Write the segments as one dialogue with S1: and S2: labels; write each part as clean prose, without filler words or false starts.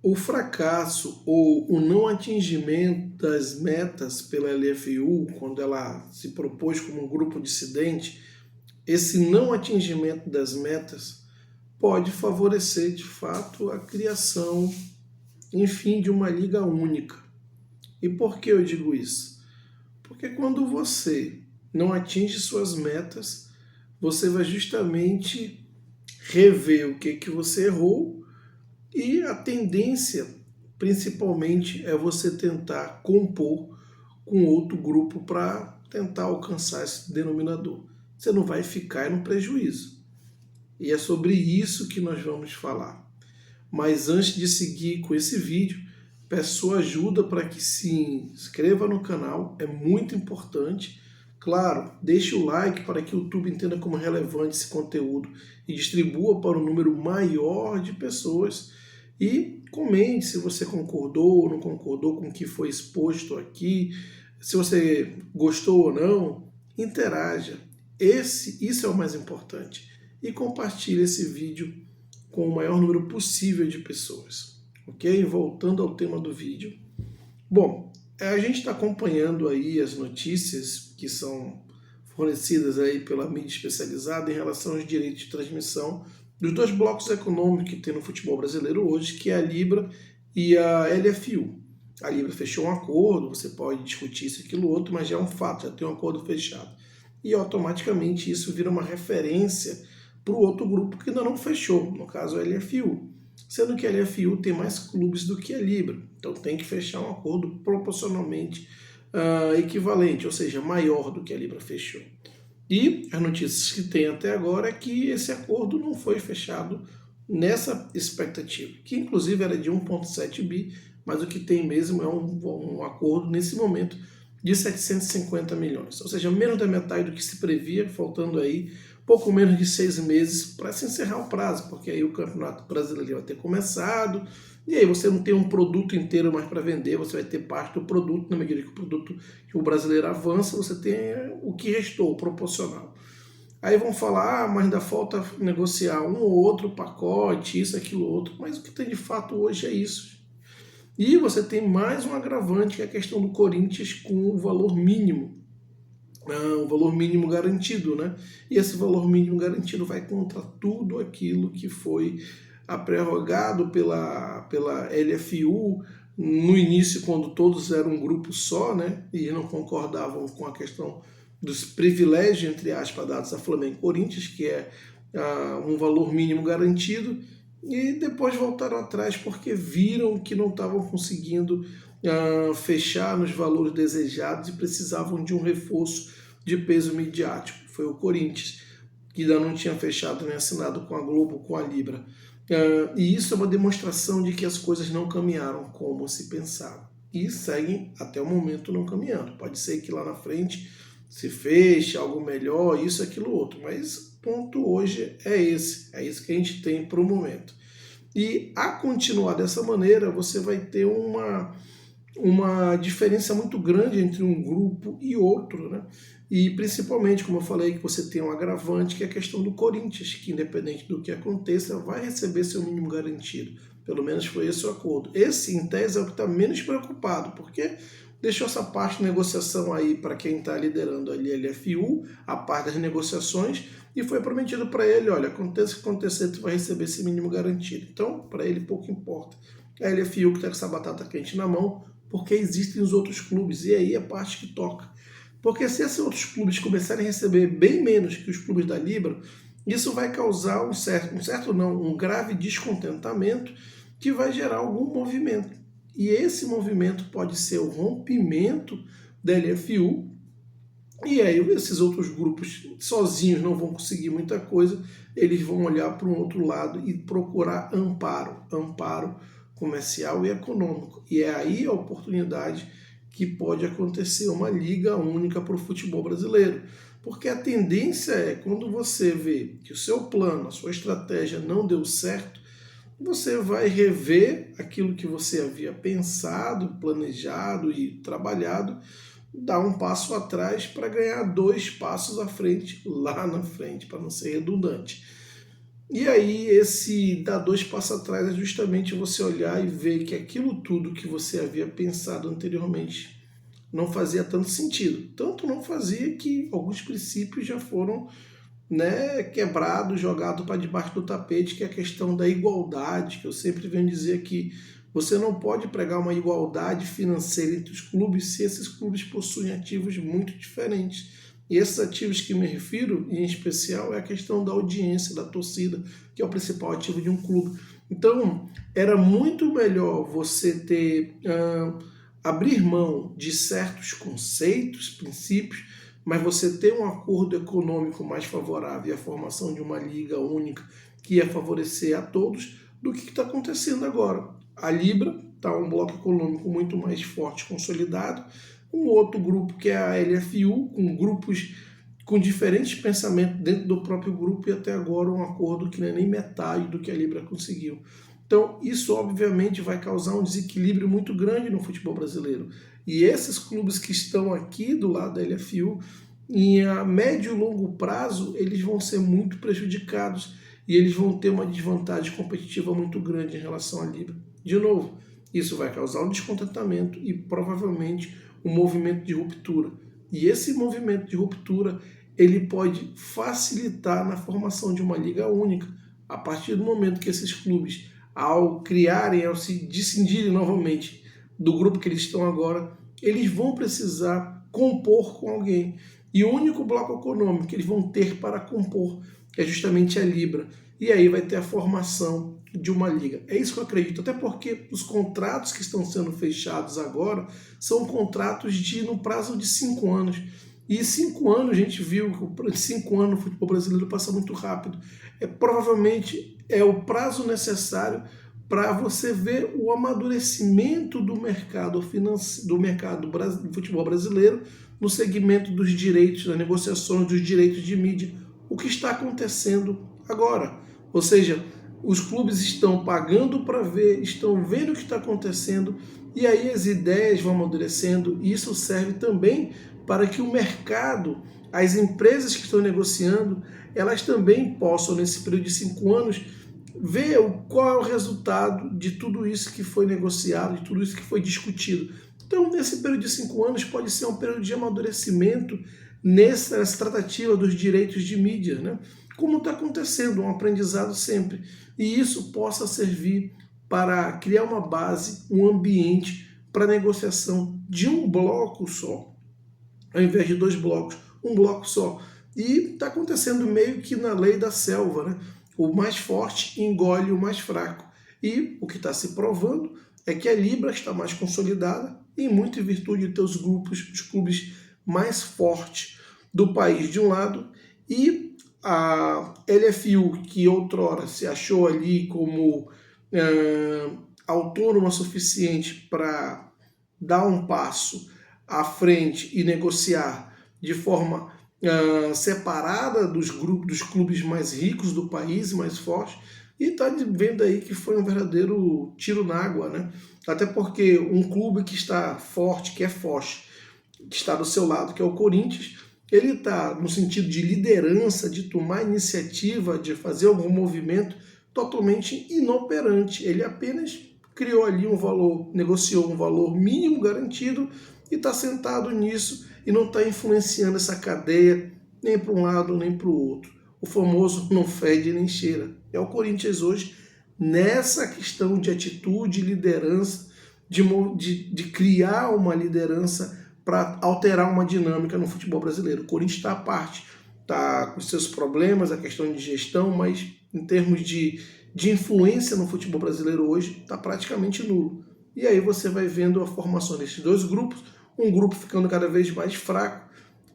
S1: O fracasso ou o não atingimento das metas pela LFU, quando ela se propôs como um grupo dissidente, esse não atingimento das metas pode favorecer de fato a criação, enfim, de uma liga única. E por que eu digo isso? Porque quando você não atinge suas metas, você vai justamente rever o que você errou e a tendência, principalmente, é você tentar compor com outro grupo para tentar alcançar esse denominador. Você não vai ficar no prejuízo. E é sobre isso que nós vamos falar. Mas antes de seguir com esse vídeo, peço sua ajuda para que se inscreva no canal, é muito importante. Claro, deixe o like para que o YouTube entenda como relevante esse conteúdo e distribua para um número maior de pessoas. E comente se você concordou ou não concordou com o que foi exposto aqui, se você gostou ou não, interaja. Isso é o mais importante. E compartilhe esse vídeo com o maior número possível de pessoas. Ok? Voltando ao tema do vídeo. Bom, a gente está acompanhando aí as notícias que são fornecidas aí pela mídia especializada em relação aos direitos de transmissão dos dois blocos econômicos que tem no futebol brasileiro hoje, que é a Libra e a LFU. A Libra fechou um acordo, você pode discutir isso, aquilo, outro, mas já é um fato, já tem um acordo fechado. E automaticamente isso vira uma referência para o outro grupo que ainda não fechou, no caso a LFU. Sendo que a LFU tem mais clubes do que a Libra, então tem que fechar um acordo proporcionalmente equivalente, ou seja, maior do que a Libra fechou. E as notícias que tem até agora é que esse acordo não foi fechado nessa expectativa, que inclusive era de 1,7 bi, mas o que tem mesmo é um acordo nesse momento de 750 milhões, ou seja, menos da metade do que se previa, faltando aí pouco menos de 6 meses para se encerrar o prazo, porque aí o Campeonato Brasileiro vai ter começado, e aí você não tem um produto inteiro mais para vender, você vai ter parte do produto, na medida que o produto que o brasileiro avança, você tem o que restou, o proporcional. Aí vão falar, mas ainda falta negociar um ou outro pacote, isso, aquilo, outro, mas o que tem de fato hoje é isso. E você tem mais um agravante, que é a questão do Corinthians com o valor mínimo. O valor mínimo garantido, né? E esse valor mínimo garantido vai contra tudo aquilo que foi prerrogado pela LFU no início, quando todos eram um grupo só, né? E não concordavam com a questão dos privilégios, entre aspas, dados a Flamengo e Corinthians, que é um valor mínimo garantido, e depois voltaram atrás porque viram que não estavam conseguindo fechar nos valores desejados e precisavam de um reforço de peso midiático. Foi o Corinthians, que ainda não tinha fechado nem assinado com a Globo, com a Libra. E isso é uma demonstração de que as coisas não caminharam como se pensava. E seguem até o momento não caminhando. Pode ser que lá na frente se feche algo melhor, isso, aquilo, outro. Mas o ponto hoje é esse. É isso que a gente tem para o momento. E a continuar dessa maneira, você vai ter uma diferença muito grande entre um grupo e outro, né? E principalmente, como eu falei, que você tem um agravante, que é a questão do Corinthians, que independente do que aconteça, vai receber seu mínimo garantido. Pelo menos foi esse o acordo. Esse, em tese, é o que está menos preocupado, porque deixou essa parte de negociação aí para quem está liderando ali a LFU, a parte das negociações, e foi prometido para ele, olha, aconteça o que acontecer, tu vai receber esse mínimo garantido. Então, para ele pouco importa. A LFU que está com essa batata quente na mão, porque existem os outros clubes, e aí é a parte que toca. Porque se esses outros clubes começarem a receber bem menos que os clubes da Libra, isso vai causar um grave descontentamento que vai gerar algum movimento. E esse movimento pode ser o rompimento da LFU, e aí esses outros grupos sozinhos não vão conseguir muita coisa, eles vão olhar para um outro lado e procurar amparo comercial e econômico. E é aí a oportunidade que pode acontecer uma liga única para o futebol brasileiro. Porque a tendência é, quando você vê que o seu plano, a sua estratégia não deu certo, você vai rever aquilo que você havia pensado, planejado e trabalhado, dar um passo atrás para ganhar 2 passos à frente, lá na frente, para não ser redundante. E aí esse dar dois passos atrás é justamente você olhar e ver que aquilo tudo que você havia pensado anteriormente não fazia tanto sentido. Tanto não fazia que alguns princípios já foram, né, quebrados, jogados para debaixo do tapete, que é a questão da igualdade, que eu sempre venho dizer que você não pode pregar uma igualdade financeira entre os clubes se esses clubes possuem ativos muito diferentes. E esses ativos que me refiro, em especial, é a questão da audiência, da torcida, que é o principal ativo de um clube. Então, era muito melhor você ter abrir mão de certos conceitos, princípios, mas você ter um acordo econômico mais favorável e a formação de uma liga única que ia favorecer a todos, do que está acontecendo agora. A Libra está um bloco econômico muito mais forte, consolidado, um outro grupo que é a LFU, com grupos com diferentes pensamentos dentro do próprio grupo e até agora um acordo que não é nem metade do que a Libra conseguiu. Então, isso obviamente vai causar um desequilíbrio muito grande no futebol brasileiro. E esses clubes que estão aqui do lado da LFU, em a médio e longo prazo, eles vão ser muito prejudicados e eles vão ter uma desvantagem competitiva muito grande em relação à Libra. De novo, isso vai causar um descontentamento e provavelmente um movimento de ruptura. E esse movimento de ruptura, ele pode facilitar na formação de uma liga única, a partir do momento que esses clubes, ao criarem, ao se discindirem novamente do grupo que eles estão agora, eles vão precisar compor com alguém. E o único bloco econômico que eles vão ter para compor é justamente a Libra. E aí vai ter a formação de uma liga. É isso que eu acredito, até porque os contratos que estão sendo fechados agora são contratos no prazo de 5 anos. E 5 anos, a gente viu que 5 anos o futebol brasileiro passa muito rápido. Provavelmente é o prazo necessário para você ver o amadurecimento do mercado do futebol brasileiro no segmento dos direitos, das negociações dos direitos de mídia, o que está acontecendo agora. Ou seja, os clubes estão pagando para ver, estão vendo o que está acontecendo, e aí as ideias vão amadurecendo, e isso serve também para que o mercado, as empresas que estão negociando, elas também possam, nesse período de 5 anos, ver qual é o resultado de tudo isso que foi negociado, de tudo isso que foi discutido. Então, nesse período de 5 anos, pode ser um período de amadurecimento nessa tratativa dos direitos de mídia, né? Como está acontecendo, um aprendizado sempre. E isso possa servir para criar uma base, um ambiente para negociação de um bloco só, ao invés de 2 blocos, um bloco só. E está acontecendo meio que na lei da selva, né? O mais forte engole o mais fraco. E o que está se provando é que a Libra está mais consolidada, e muito em virtude de ter os clubes mais fortes do país de um lado, e a LFU, que outrora se achou ali como autônoma o suficiente para dar um passo à frente e negociar de forma separada dos clubes mais ricos do país, mais fortes, e está vendo aí que foi um verdadeiro tiro na água, né? Até porque um clube que está forte, que é forte, que está do seu lado, que é o Corinthians, ele está no sentido de liderança, de tomar iniciativa, de fazer algum movimento totalmente inoperante. Ele apenas criou ali um valor, negociou um valor mínimo garantido e está sentado nisso e não está influenciando essa cadeia nem para um lado nem para o outro. O famoso não fede nem cheira. É o Corinthians hoje nessa questão de atitude, liderança, de criar uma liderança para alterar uma dinâmica no futebol brasileiro. O Corinthians está à parte, está com seus problemas, a questão de gestão, mas em termos de influência no futebol brasileiro hoje, está praticamente nulo. E aí você vai vendo a formação desses 2 grupos, um grupo ficando cada vez mais fraco,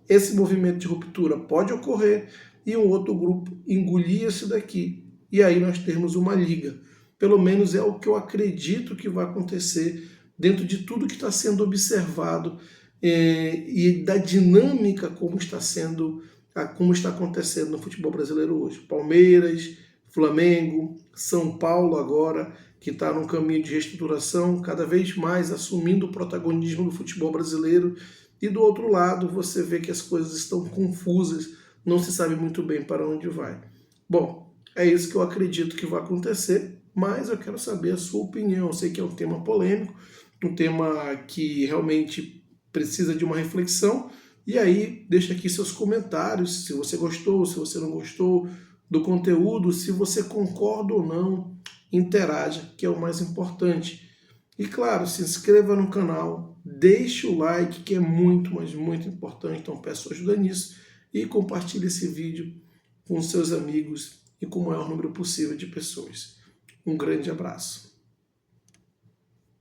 S1: esse movimento de ruptura pode ocorrer, e um outro grupo engolir esse daqui. E aí nós temos uma liga. Pelo menos é o que eu acredito que vai acontecer dentro de tudo que está sendo observado e da dinâmica como está acontecendo no futebol brasileiro hoje. Palmeiras, Flamengo, São Paulo agora, que está num caminho de reestruturação, cada vez mais assumindo o protagonismo do futebol brasileiro. E do outro lado você vê que as coisas estão confusas, não se sabe muito bem para onde vai. Bom, É isso que eu acredito que vai acontecer, mas eu quero saber a sua opinião. Eu sei que é um tema polêmico, um tema que realmente precisa de uma reflexão. E aí, deixa aqui seus comentários, se você gostou, se você não gostou do conteúdo, se você concorda ou não, interaja, que é o mais importante. E claro, se inscreva no canal, deixe o like, que é muito, mas muito importante, então peço ajuda nisso, e compartilhe esse vídeo com seus amigos e com o maior número possível de pessoas. Um grande abraço.